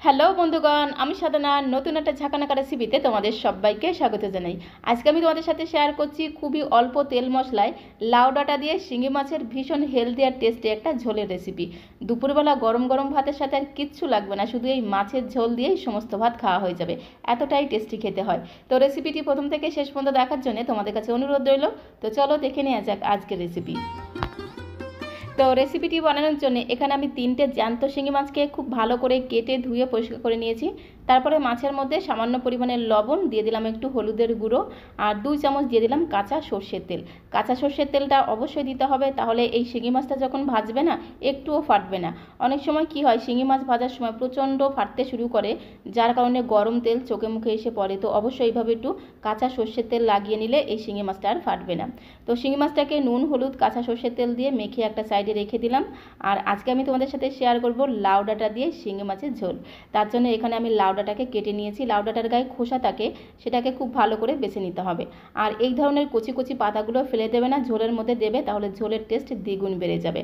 Hello বন্ধুগণ, আমি সাধনা নতুন একটা ঝাঁকানাকা রেসিপিতে তোমাদের সবাইকে স্বাগত জানাই। আজকে আমি তোমাদের সাথে শেয়ার করছি খুবই অল্প তেল মশলায় লাউ ডাঁটা দিয়ে শিঙি মাছের ভীষণ হেলদি আর টেস্টি একটা ঝোলের রেসিপি। দুপুরবেলা গরম গরম ভাতের সাথে আর কিচ্ছু লাগবে না, শুধু এই মাছের ঝোল দিয়েই সমস্ত ভাত খাওয়া হয়ে যাবে, এতটাই টেস্টি খেতে হয়। তো রেসিপিটি প্রথম থেকে শেষ পর্যন্ত দেখার জন্য তোমাদের কাছে অনুরোধ রইল। তো চলো দেখে নেওয়া যাক আজকের রেসিপি। তো রেসিপিটি বানানোর জন্য এখানে আমি 3টে জ্যান্ত শিঙি মাছকে খুব ভালো করে কেটে ধুয়ে পরিষ্কার করে নিয়েছি। তারপরে মাছের মধ্যে সামান্য পরিমাণে লবণ দিয়ে দিলাম, একটু হলুদের গুঁড়ো আর 2 চামচ দিয়ে দিলাম কাঁচা সর্ষের তেল। কাঁচা সর্ষের তেলটা অবশ্যই দিতে হবে, তাহলে এই শিঙি মাছটা যখন ভাজবে না একটুও ফাটবে না। অনেক সময় কি হয়, শিঙি মাছ ভাজার সময় প্রচণ্ড ফাটতে শুরু করে, যার কারণে গরম তেল চোখে মুখে এসে পড়ে। তো অবশ্যই এইভাবে একটু কাঁচা সর্ষের তেল লাগিয়ে নিলে এই শিঙি মাছটা আর ফাটবে না। তো শিঙি মাছটাকে নুন হলুদ কাঁচা সর্ষের তেল দিয়ে মেখে একটা সাইডে রেখে দিলাম। আর আজকে আমি তোমাদের সাথে শেয়ার করব লাউ ডাঁটা দিয়ে শিঙি মাছের ঝোল। তার জন্য এখানে আমি লাউ ডাঁটাকে কেটে নিয়েছি। লাউ ডাঁটার গায়ে খোসা থাকে, সেটাকে খুব ভালো করে বেছে নিতে হবে। আর এই ধরনের কচি কচি পাতাগুলো ফেলে দেবে না, ঝোলের মধ্যে দেবে, তাহলে ঝোলের টেস্ট দ্বিগুণ বেড়ে যাবে।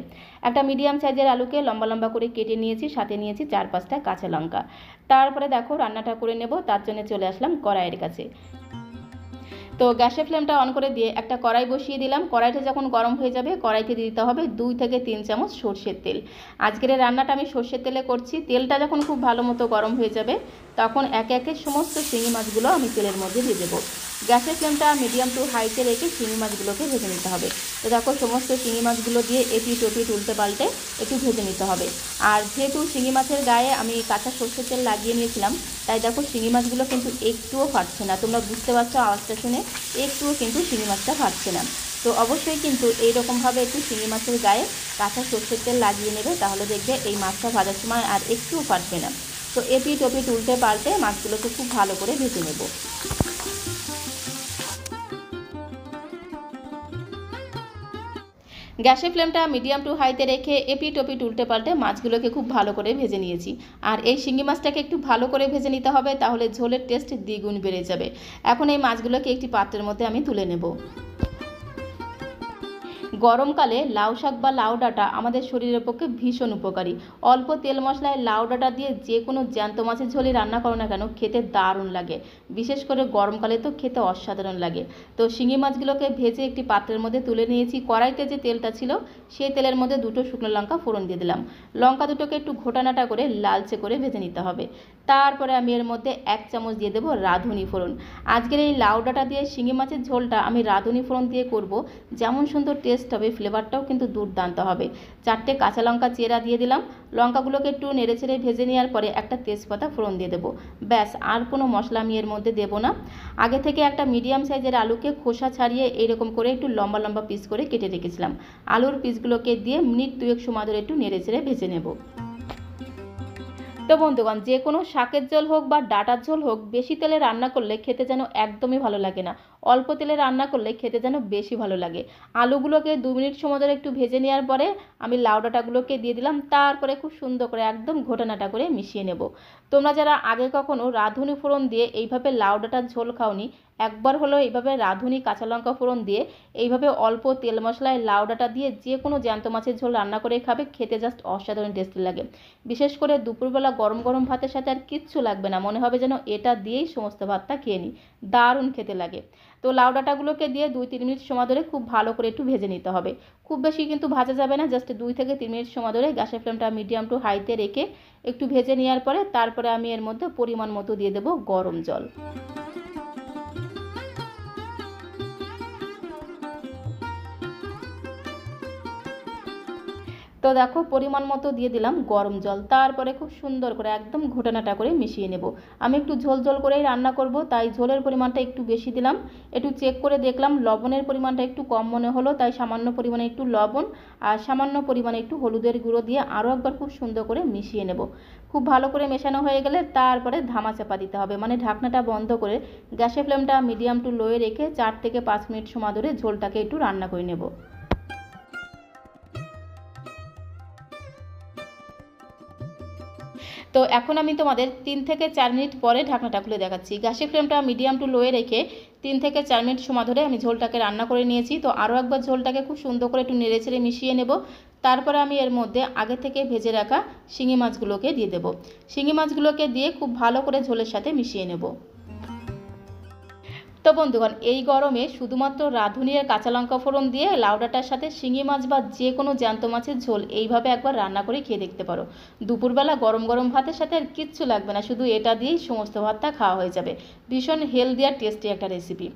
একটা মিডিয়াম সাইজের আলুকে লম্বা লম্বা করে কেটে নিয়েছি, সাথে নিয়েছি 4-5টা কাঁচা লঙ্কা। তারপরে দেখো রান্নাটা করে নেব, তার জন্য চলে আসলাম কড়াইয়ের কাছে। তো গ্যাসের ফ্লেমটা অন করে দিয়ে একটা কড়াই বসিয়ে দিলাম। কড়াইটা যখন গরম হয়ে যাবে, কড়াইতে দিতে হবে 2 থেকে 3 চামচ সর্ষের তেল। আজকের এই রান্নাটা আমি সর্ষের তেলে করছি। তেলটা যখন খুব ভালো মতো গরম হয়ে যাবে, তখন একে একে সমস্ত শিঙি মাছগুলো আমি তেলের মধ্যে দিয়ে দেবো। গ্যাসের ফ্লেমটা মিডিয়াম টু হাইতে রেখে শিঙি মাছগুলোকে ভেজে নিতে হবে। তো দেখো সমস্ত শিঙি মাছগুলো দিয়ে এপিট ওপিট উল্টে পাল্টে একটু ভেজে নিতে হবে। আর যেহেতু শিঙি মাছের গায়ে আমি কাঁচা সর্ষের তেল লাগিয়ে নিয়েছিলাম, তাই দেখো শিঙি মাছগুলো কিন্তু একটুও ফাটছে না। তোমরা বুঝতে পারছো আওয়াজটা শুনে, একটুও কিন্তু শিঙি মাছটা ফাটছে না। তো অবশ্যই কিন্তু এইরকমভাবে একটু শিঙি মাছের গায়ে কাঁচা সর্ষের তেল লাগিয়ে নেবে, তাহলে দেখবে এই মাছটা ভাজার সময় আর একটুও ফাটবে না। তো এপিট ওপিট উল্টে পাল্টে মাছগুলোকে খুব ভালো করে ভেজে নেব। গ্যাসের ফ্লেমটা মিডিয়াম টু হাইতে রেখে এপিট ওপিট উল্টে পাল্টে মাছগুলোকে খুব ভালো করে ভেজে নিয়েছি। আর এই শিঙি মাছটাকে একটু ভালো করে ভেজে নিতে হবে, তাহলে ঝোলের টেস্ট দ্বিগুণ বেড়ে যাবে। এখন এই মাছগুলোকে একটি পাত্রের মধ্যে আমি তুলে নেব। গরমকালে লাউ শাক বা লাউ ডাঁটা আমাদের শরীরের পক্ষে ভীষণ উপকারী। অল্প তেল মশলায় লাউ ডাঁটা দিয়ে যে কোনো জ্যান্ত মাছের ঝোলই রান্না করো না কেন, খেতে দারুণ লাগে। বিশেষ করে গরমকালে তো খেতে অসাধারণ লাগে। তো শিঙি মাছগুলোকে ভেজে একটি পাত্রের মধ্যে তুলে নিয়েছি। কড়াইতে যে তেলটা ছিল, সেই তেলের মধ্যে 2টো শুকনো লঙ্কা ফোড়ন দিয়ে দিলাম। লঙ্কা দুটোকে একটু ঘোটানাটা করে লালচে করে ভেজে নিতে হবে। তারপরে আমি এর মধ্যে 1 চামচ দিয়ে দেবো রাঁধুনি ফোড়ন। আজকের এই লাউ ডাঁটা দিয়ে শিঙি মাছের ঝোলটা আমি রাঁধুনি ফোড়ন দিয়ে করব। যেমন সুন্দর টেস্ট হবে, ফ্লেভারটাও কিন্তু দুর্দান্ত হবে। 4টে কাঁচা লঙ্কা চেরা দিয়ে দিলাম। লঙ্কাগুলোকে একটু নেড়েচেড়ে ভেজে নেওয়ার পরে একটা তেজপাতা ফোড়ন দিয়ে দেবো। ব্যাস, আর কোনো মশলা আমি এর মধ্যে দেবো না। আগে থেকে একটা মিডিয়াম সাইজের আলুকে খোসা ছাড়িয়ে এইরকম করে একটু লম্বা লম্বা পিস করে কেটে রেখেছিলাম। আলুর পিসগুলোকে দিয়ে মিনিট 2 সময় ধরে একটু নেড়েচেড়ে ভেজে নেব। তো বন্ধুগণ, যে কোনো শাকের ঝোল হোক বা ডাঁটার ঝোল হোক, বেশি তেলে রান্না করলে খেতে যেন একদমই ভালো লাগে না, অল্প তেলে রান্না করলে খেতে যেন বেশি ভালো লাগে। আলুগুলোকে 2 মিনিট সময় ধরে একটু ভেজে নেওয়ার পরে আমি লাউ ডাঁটাগুলোকে দিয়ে দিলাম। তারপরে খুব সুন্দর করে একদম ঘোটানাটা করে মিশিয়ে নেব। তোমরা যারা আগে কখনো রাঁধুনি ফোড়ন দিয়ে এইভাবে লাউ ডাঁটার ঝোল খাওনি, একবার হলো এইভাবে রাঁধুনি কাঁচা লঙ্কা ফোড়ন দিয়ে এইভাবে অল্প তেল মশলায় লাউ ডাঁটা দিয়ে যে কোনো জ্যান্ত মাছের ঝোল রান্না করে খাবে, খেতে জাস্ট অসাধারণ টেস্টি লাগে। বিশেষ করে দুপুরবেলা গরম গরম ভাতের সাথে আর কিচ্ছু লাগবে না, মনে হবে যেন এটা দিয়েই সমস্ত ভাতটা খেয়ে নিই, দারুণ খেতে লাগে। তো লাউ ডাঁটাগুলোকে দিয়ে 2-3 মিনিট সময় ধরে খুব ভালো করে একটু ভেজে নিতে হবে। খুব বেশি কিন্তু ভাজা যাবে না, জাস্ট 2 থেকে 3 মিনিট সময় ধরে গ্যাসের ফ্লেমটা মিডিয়াম টু হাইতে রেখে একটু ভেজে নেওয়ার পরে তারপরে আমি এর মধ্যে পরিমাণ মতো দিয়ে দেবো গরম জল। তো দেখো পরিমাণ মতো দিয়ে দিলাম গরম জল। তারপরে খুব সুন্দর করে একদম ঘোটানাটা করে মিশিয়ে নেব। আমি একটু ঝোল ঝোল করেই রান্না করব, তাই ঝোলের পরিমাণটা একটু বেশি দিলাম। একটু চেক করে দেখলাম লবণের পরিমাণটা একটু কম মনে হলো, তাই সামান্য পরিমাণে একটু লবণ আর সামান্য পরিমাণে একটু হলুদের গুঁড়ো দিয়ে আরও একবার খুব সুন্দর করে মিশিয়ে নেব। খুব ভালো করে মেশানো হয়ে গেলে তারপরে ধামা চাপা দিতে হবে, মানে ঢাকনাটা বন্ধ করে গ্যাসের ফ্লেমটা মিডিয়াম টু লোয়ে রেখে 4 থেকে 5 মিনিট সময় ধরে ঝোলটাকে একটু রান্না করে নেব। তো এখন আমি তোমাদের 3 থেকে 4 মিনিট পরে ঢাকনাটা খুলে দেখাচ্ছি। গ্যাসের ফ্লেমটা মিডিয়াম টু লোয়ে রেখে 3 থেকে 4 মিনিট সময় ধরে আমি ঝোলটাকে রান্না করে নিয়েছি। তো আরও একবার ঝোলটাকে খুব সুন্দর করে একটু নেড়েচেড়ে মিশিয়ে নেব। তারপরে আমি এর মধ্যে আগে থেকে ভেজে রাখা শিঙি মাছগুলোকে দিয়ে দেবো। শিঙি মাছগুলোকে দিয়ে খুব ভালো করে ঝোলের সাথে মিশিয়ে নেব। তো বন্ধুগণ, এই গরমে শুধুমাত্র রাঁধুনি আর কাঁচা লঙ্কা ফোড়ন দিয়ে লাউ ডাঁটার সাথে শিঙি মাছ বা যে কোনো জ্যান্ত মাছের ঝোল এইভাবে একবার রান্না করে খেয়ে দেখতে পারো। দুপুরবেলা গরম গরম ভাতের সাথে আর কিচ্ছু লাগবে না, শুধু এটা দিয়েই সমস্ত ভাতটা খাওয়া হয়ে যাবে। ভীষণ হেলদি আর টেস্টি একটা রেসিপি।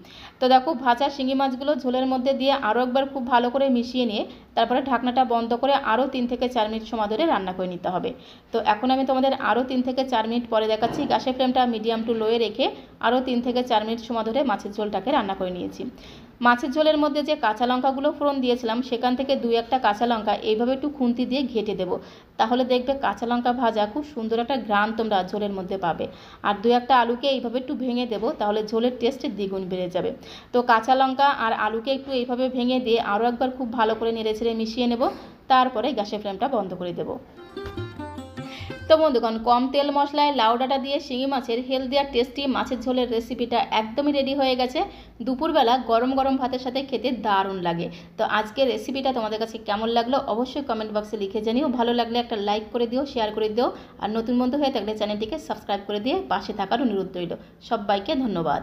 তো দেখো, ভাজা শিঙি মাছগুলো ঝোলের মধ্যে দিয়ে আরও একবার খুব ভালো করে মিশিয়ে নিয়ে তারপরে ঢাকনাটা বন্ধ করে আরও 3 থেকে 4 মিনিট সময় ধরে রান্না করে নিতে হবে। তো এখন আমি তোমাদের আরও 3 থেকে 4 মিনিট পরে দেখাচ্ছি। গ্যাসের ফ্লেমটা মিডিয়াম টু লোয়ে রেখে আরও 3 থেকে 4 মিনিট সময় ধরে মাছের ঝোলটাকে রান্না করে নিয়েছি। মাছের ঝোলের মধ্যে যে কাঁচা লঙ্কাগুলো ফোড়ন দিয়েছিলাম সেখান থেকে 2-1টা কাঁচা লঙ্কা এইভাবে একটু খুন্তি দিয়ে ঘেঁটে দেবো। তাহলে দেখবে কাঁচা লঙ্কা ভাজা খুব সুন্দর একটা ঘ্রাণ তোমরা ঝোলের মধ্যে পাবে। আর 2-1টা আলুকে এইভাবে একটু ভেঙে দেবো, তাহলে ঝোলের টেস্টে দ্বিগুণ বেড়ে যাবে। তো কাঁচা লঙ্কা আর আলুকে একটু এইভাবে ভেঙে দিয়ে আরও একবার খুব ভালো করে নেড়েচেড়ে মিশিয়ে নেব। তারপরে গ্যাসের ফ্লেমটা বন্ধ করে দেবো। তো বন্ধুগণ, কম তেল মশলায় লাউ ডাঁটা দিয়ে শিঙি মাছের হেলদি আর টেস্টি মাছের ঝোলের রেসিপিটা একদমই রেডি হয়ে গেছে। দুপুরবেলা গরম গরম ভাতের সাথে খেতে দারুণ লাগে। তো আজকের রেসিপিটা তোমাদের কাছে কেমন লাগলো অবশ্যই কমেন্ট বক্সে লিখে জানিও। ভালো লাগলে একটা লাইক করে দিও, শেয়ার করে দিও, আর নতুন বন্ধু হয়ে থাকলে চ্যানেলটিকে সাবস্ক্রাইব করে দিয়ে পাশে থাকার অনুরোধ রইল। সবাইকে ধন্যবাদ।